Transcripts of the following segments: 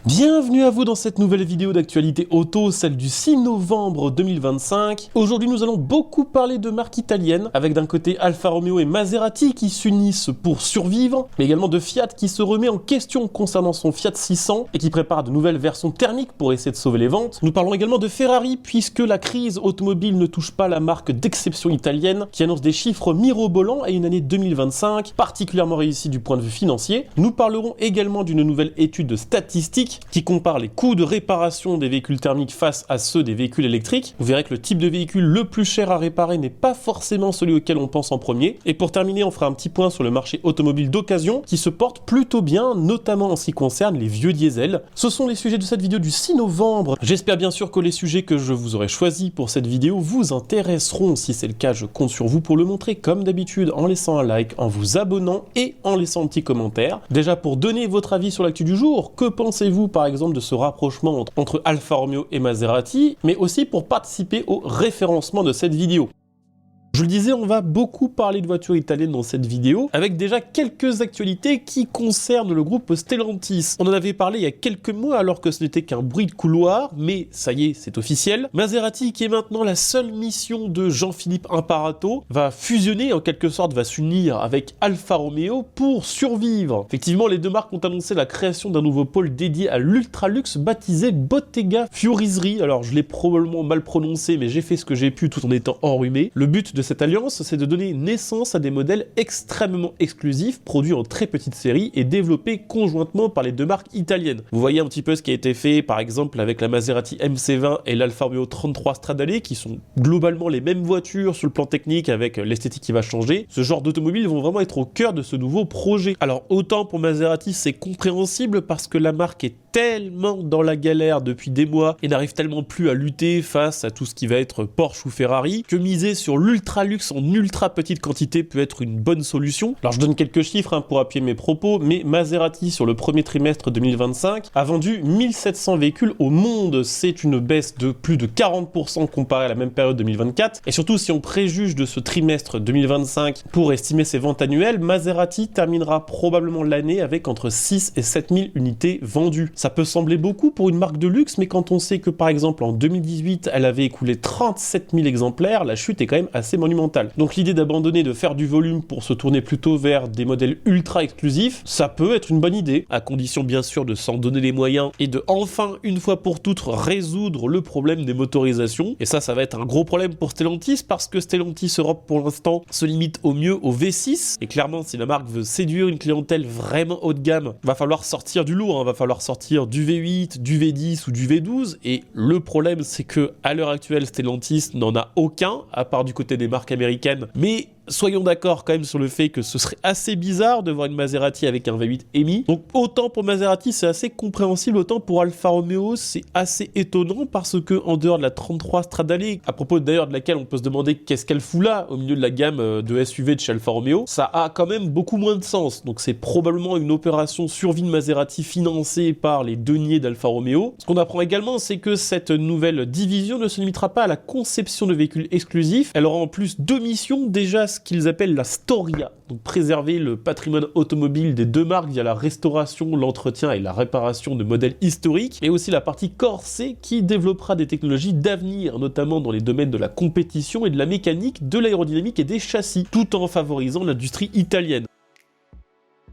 Bienvenue à vous dans cette nouvelle vidéo d'actualité auto, celle du 6 novembre 2025. Aujourd'hui nous allons beaucoup parler de marques italiennes, avec d'un côté Alfa Romeo et Maserati qui s'unissent pour survivre, mais également de Fiat qui se remet en question concernant son Fiat 600 et qui prépare de nouvelles versions thermiques pour essayer de sauver les ventes. Nous parlons également de Ferrari puisque la crise automobile ne touche pas la marque d'exception italienne qui annonce des chiffres mirobolants et une année 2025 particulièrement réussie du point de vue financier. Nous parlerons également d'une nouvelle étude statistique qui compare les coûts de réparation des véhicules thermiques face à ceux des véhicules électriques. Vous verrez que le type de véhicule le plus cher à réparer n'est pas forcément celui auquel on pense en premier. Et pour terminer, on fera un petit point sur le marché automobile d'occasion qui se porte plutôt bien, notamment en ce qui concerne les vieux diesels. Ce sont les sujets de cette vidéo du 6 novembre. J'espère bien sûr que les sujets que je vous aurai choisis pour cette vidéo vous intéresseront. Si c'est le cas, je compte sur vous pour le montrer comme d'habitude en laissant un like, en vous abonnant et en laissant un petit commentaire. Déjà pour donner votre avis sur l'actu du jour, que pensez-vous par exemple de ce rapprochement entre Alfa Romeo et Maserati, mais aussi pour participer au référencement de cette vidéo. Je le disais, on va beaucoup parler de voitures italiennes dans cette vidéo, avec déjà quelques actualités qui concernent le groupe Stellantis. On en avait parlé il y a quelques mois alors que ce n'était qu'un bruit de couloir, mais ça y est, c'est officiel. Maserati, qui est maintenant la seule mission de Jean-Philippe Imparato, va fusionner, en quelque sorte, va s'unir avec Alfa Romeo pour survivre. Effectivement, les deux marques ont annoncé la création d'un nouveau pôle dédié à l'ultra-luxe baptisé Bottega Fiorizzeri. Alors, je l'ai probablement mal prononcé, mais j'ai fait ce que j'ai pu tout en étant enrhumé. Le but de cette alliance, c'est de donner naissance à des modèles extrêmement exclusifs, produits en très petite série et développés conjointement par les deux marques italiennes. Vous voyez un petit peu ce qui a été fait, par exemple, avec la Maserati MC20 et l'Alfa Romeo 33 Stradale, qui sont globalement les mêmes voitures sur le plan technique avec l'esthétique qui va changer. Ce genre d'automobiles vont vraiment être au cœur de ce nouveau projet. Alors, autant pour Maserati, c'est compréhensible parce que la marque est tellement dans la galère depuis des mois et n'arrive tellement plus à lutter face à tout ce qui va être Porsche ou Ferrari que miser sur l'ultra-luxe en ultra petite quantité peut être une bonne solution. Alors je donne quelques chiffres pour appuyer mes propos, mais Maserati sur le premier trimestre 2025 a vendu 1700 véhicules au monde. C'est une baisse de plus de 40% comparé à la même période 2024 et surtout si on préjuge de ce trimestre 2025 pour estimer ses ventes annuelles, Maserati terminera probablement l'année avec entre 6 et 7000 unités vendues. Ça peut sembler beaucoup pour une marque de luxe, mais quand on sait que par exemple en 2018, elle avait écoulé 37 000 exemplaires, la chute est quand même assez monumentale. Donc l'idée d'abandonner de faire du volume pour se tourner plutôt vers des modèles ultra exclusifs, ça peut être une bonne idée, à condition bien sûr de s'en donner les moyens et de enfin, une fois pour toutes, résoudre le problème des motorisations. Et ça va être un gros problème pour Stellantis, parce que Stellantis Europe pour l'instant se limite au mieux au V6, et clairement si la marque veut séduire une clientèle vraiment haut de gamme, va falloir sortir du lourd, va falloir sortir du V8, du V10 ou du V12, et le problème c'est que à l'heure actuelle Stellantis n'en a aucun, à part du côté des marques américaines, mais soyons d'accord quand même sur le fait que ce serait assez bizarre de voir une Maserati avec un V8 EMI. Donc autant pour Maserati c'est assez compréhensible, autant pour Alfa Romeo c'est assez étonnant parce que en dehors de la 33 Stradale, à propos d'ailleurs de laquelle on peut se demander qu'est-ce qu'elle fout là au milieu de la gamme de SUV de chez Alfa Romeo, ça a quand même beaucoup moins de sens. Donc c'est probablement une opération survie de Maserati financée par les deniers d'Alfa Romeo. Ce qu'on apprend également c'est que cette nouvelle division ne se limitera pas à la conception de véhicules exclusifs, elle aura en plus deux missions, déjà ce qu'ils appellent la Storia, donc préserver le patrimoine automobile des deux marques via la restauration, l'entretien et la réparation de modèles historiques, et aussi la partie Corse qui développera des technologies d'avenir, notamment dans les domaines de la compétition et de la mécanique, de l'aérodynamique et des châssis, tout en favorisant l'industrie italienne.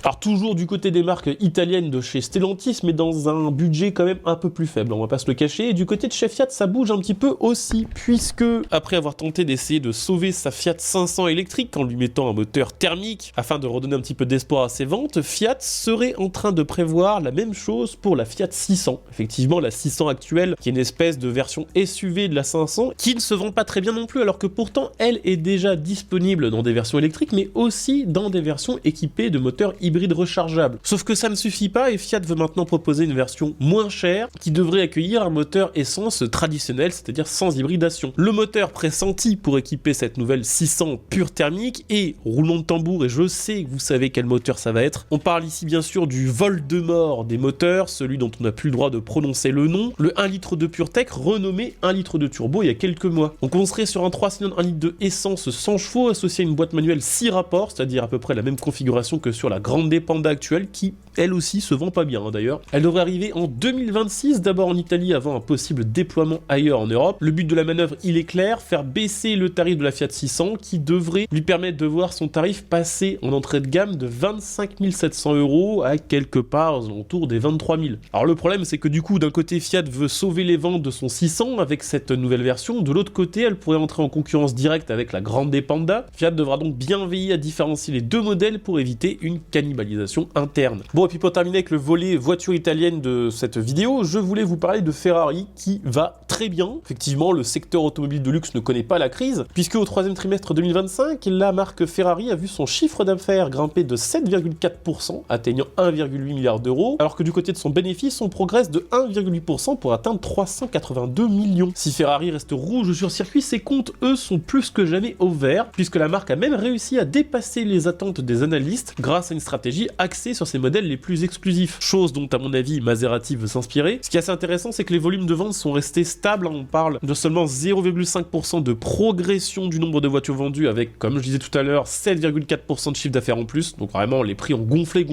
Alors toujours du côté des marques italiennes de chez Stellantis, mais dans un budget quand même un peu plus faible, on va pas se le cacher. Et du côté de chez Fiat, ça bouge un petit peu aussi, puisque après avoir tenté d'essayer de sauver sa Fiat 500 électrique en lui mettant un moteur thermique, afin de redonner un petit peu d'espoir à ses ventes, Fiat serait en train de prévoir la même chose pour la Fiat 600. Effectivement, la 600 actuelle, qui est une espèce de version SUV de la 500, qui ne se vend pas très bien non plus, alors que pourtant, elle est déjà disponible dans des versions électriques, mais aussi dans des versions équipées de moteurs hybride rechargeable. Sauf que ça ne suffit pas et Fiat veut maintenant proposer une version moins chère qui devrait accueillir un moteur essence traditionnel, c'est-à-dire sans hybridation. Le moteur pressenti pour équiper cette nouvelle 600 pure thermique et roulement de tambour, et je sais que vous savez quel moteur ça va être. On parle ici bien sûr du Voldemort des moteurs, celui dont on n'a plus le droit de prononcer le nom, le 1 litre de PureTech renommé 1 litre de turbo il y a quelques mois. Donc on serait sur un 3 cylindres 1 litre de essence 100 chevaux associé à une boîte manuelle 6 rapports, c'est-à-dire à peu près la même configuration que sur la grande Grande Panda actuelle qui elle aussi se vend pas bien d'ailleurs. Elle devrait arriver en 2026, d'abord en Italie avant un possible déploiement ailleurs en Europe. Le but de la manœuvre, il est clair, faire baisser le tarif de la Fiat 600 qui devrait lui permettre de voir son tarif passer en entrée de gamme de 25 700 € à quelque part aux alentours des 23 000. Alors le problème c'est que du coup d'un côté Fiat veut sauver les ventes de son 600 avec cette nouvelle version, de l'autre côté elle pourrait entrer en concurrence directe avec la Grande Panda. Fiat devra donc bien veiller à différencier les deux modèles pour éviter une cannibalisation interne. Bon, et puis pour terminer avec le volet voiture italienne de cette vidéo, je voulais vous parler de Ferrari qui va très bien. Effectivement, le secteur automobile de luxe ne connaît pas la crise, puisque au troisième trimestre 2025, la marque Ferrari a vu son chiffre d'affaires grimper de 7,4%, atteignant 1,8 milliard d'euros, alors que du côté de son bénéfice, on progresse de 1,8% pour atteindre 382 millions. Si Ferrari reste rouge sur circuit, ses comptes, eux, sont plus que jamais au vert, puisque la marque a même réussi à dépasser les attentes des analystes grâce à une stratégie axée sur ses modèles les plus exclusifs, chose dont à mon avis Maserati veut s'inspirer. Ce qui est assez intéressant, c'est que les volumes de vente sont restés stables, on parle de seulement 0,5% de progression du nombre de voitures vendues avec, comme je disais tout à l'heure, 7,4% de chiffre d'affaires en plus, donc vraiment les prix ont gonflé.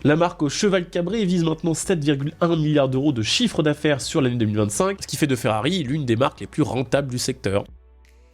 La marque au cheval cabré vise maintenant 7,1 milliards d'euros de chiffre d'affaires sur l'année 2025, ce qui fait de Ferrari l'une des marques les plus rentables du secteur.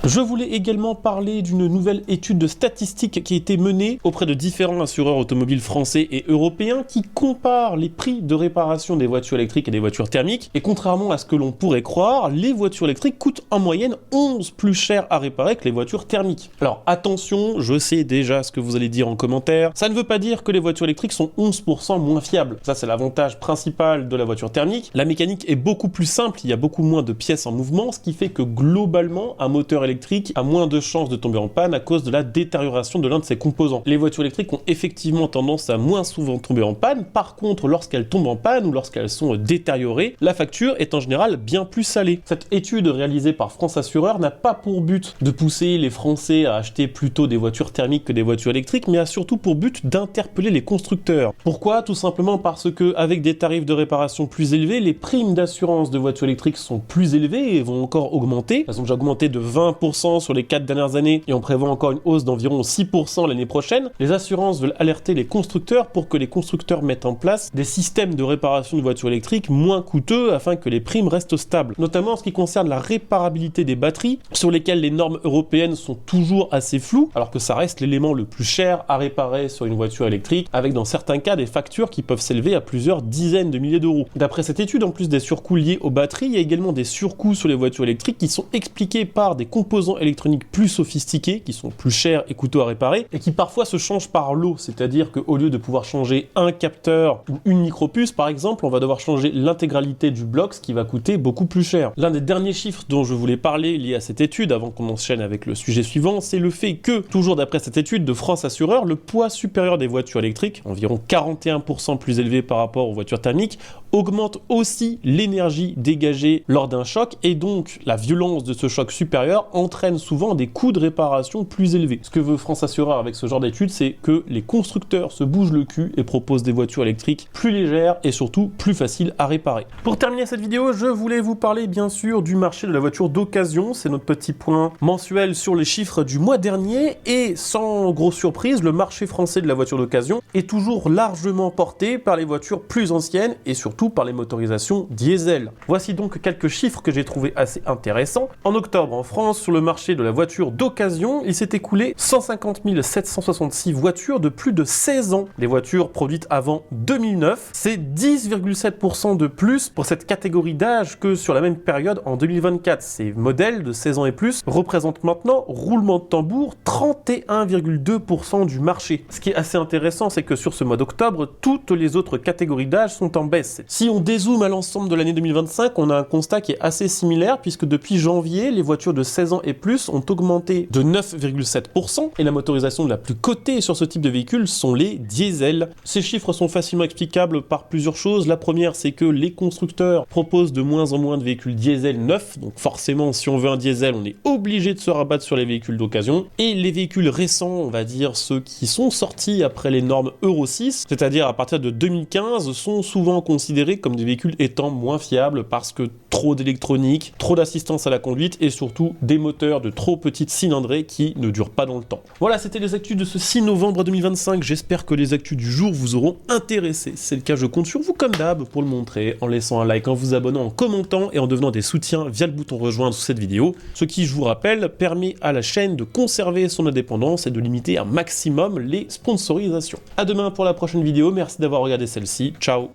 Je voulais également parler d'une nouvelle étude de statistiques qui a été menée auprès de différents assureurs automobiles français et européens qui comparent les prix de réparation des voitures électriques et des voitures thermiques. Et contrairement à ce que l'on pourrait croire, les voitures électriques coûtent en moyenne 11 plus cher à réparer que les voitures thermiques. Alors attention, je sais déjà ce que vous allez dire en commentaire, ça ne veut pas dire que les voitures électriques sont 11% moins fiables. Ça c'est l'avantage principal de la voiture thermique. La mécanique est beaucoup plus simple, il y a beaucoup moins de pièces en mouvement, ce qui fait que globalement un moteur électrique a moins de chances de tomber en panne à cause de la détérioration de l'un de ses composants. Les voitures électriques ont effectivement tendance à moins souvent tomber en panne, par contre lorsqu'elles tombent en panne ou lorsqu'elles sont détériorées, la facture est en général bien plus salée. Cette étude réalisée par France Assureur n'a pas pour but de pousser les Français à acheter plutôt des voitures thermiques que des voitures électriques, mais a surtout pour but d'interpeller les constructeurs. Pourquoi? Tout simplement parce que avec des tarifs de réparation plus élevés, les primes d'assurance de voitures électriques sont plus élevées et vont encore augmenter. Elles ont déjà augmenté de 20% sur les 4 dernières années et on prévoit encore une hausse d'environ 6% l'année prochaine. Les assurances veulent alerter les constructeurs pour que les constructeurs mettent en place des systèmes de réparation de voitures électriques moins coûteux afin que les primes restent stables. Notamment en ce qui concerne la réparabilité des batteries, sur lesquelles les normes européennes sont toujours assez floues, alors que ça reste l'élément le plus cher à réparer sur une voiture électrique, avec dans certains cas des factures qui peuvent s'élever à plusieurs dizaines de milliers d'euros. D'après cette étude, en plus des surcoûts liés aux batteries, il y a également des surcoûts sur les voitures électriques qui sont expliqués par des composants électroniques plus sophistiqués, qui sont plus chers et coûteux à réparer, et qui parfois se changent par lot, c'est-à-dire qu'au lieu de pouvoir changer un capteur ou une micropuce par exemple, on va devoir changer l'intégralité du bloc, ce qui va coûter beaucoup plus cher. L'un des derniers chiffres dont je voulais parler lié à cette étude, avant qu'on enchaîne avec le sujet suivant, c'est le fait que, toujours d'après cette étude de France Assureur, le poids supérieur des voitures électriques, environ 41% plus élevé par rapport aux voitures thermiques, augmente aussi l'énergie dégagée lors d'un choc, et donc la violence de ce choc supérieur entraîne souvent des coûts de réparation plus élevés. Ce que veut France Assureur avec ce genre d'études, c'est que les constructeurs se bougent le cul et proposent des voitures électriques plus légères et surtout plus faciles à réparer. Pour terminer cette vidéo, je voulais vous parler bien sûr du marché de la voiture d'occasion. C'est notre petit point mensuel sur les chiffres du mois dernier et sans grosse surprise, le marché français de la voiture d'occasion est toujours largement porté par les voitures plus anciennes et surtout par les motorisations diesel. Voici donc quelques chiffres que j'ai trouvé assez intéressants. En octobre, en France, sur le marché de la voiture d'occasion, il s'est écoulé 150 766 voitures de plus de 16 ans. Des voitures produites avant 2009. C'est 10,7% de plus pour cette catégorie d'âge que sur la même période en 2024. Ces modèles de 16 ans et plus représentent maintenant, roulement de tambour, 31,2% du marché. Ce qui est assez intéressant, c'est que sur ce mois d'octobre, toutes les autres catégories d'âge sont en baisse. Si on dézoome à l'ensemble de l'année 2025, on a un constat qui est assez similaire puisque depuis janvier, les voitures de 16 ans et plus ont augmenté de 9,7% et la motorisation la plus cotée sur ce type de véhicule sont les diesels. Ces chiffres sont facilement explicables par plusieurs choses. La première, c'est que les constructeurs proposent de moins en moins de véhicules diesel neufs, donc forcément si on veut un diesel, on est obligé de se rabattre sur les véhicules d'occasion. Et les véhicules récents, on va dire ceux qui sont sortis après les normes Euro 6, c'est-à-dire à partir de 2015, sont souvent considérés comme des véhicules étant moins fiables parce que trop d'électronique, trop d'assistance à la conduite et surtout des moteurs de trop petites cylindrées qui ne durent pas dans le temps. Voilà, c'était les actus de ce 6 novembre 2025. J'espère que les actus du jour vous auront intéressé. Si c'est le cas, je compte sur vous comme d'hab pour le montrer, en laissant un like, en vous abonnant, en commentant et en devenant des soutiens via le bouton rejoindre sous cette vidéo. Ce qui, je vous rappelle, permet à la chaîne de conserver son indépendance et de limiter un maximum les sponsorisations. À demain pour la prochaine vidéo. Merci d'avoir regardé celle-ci. Ciao.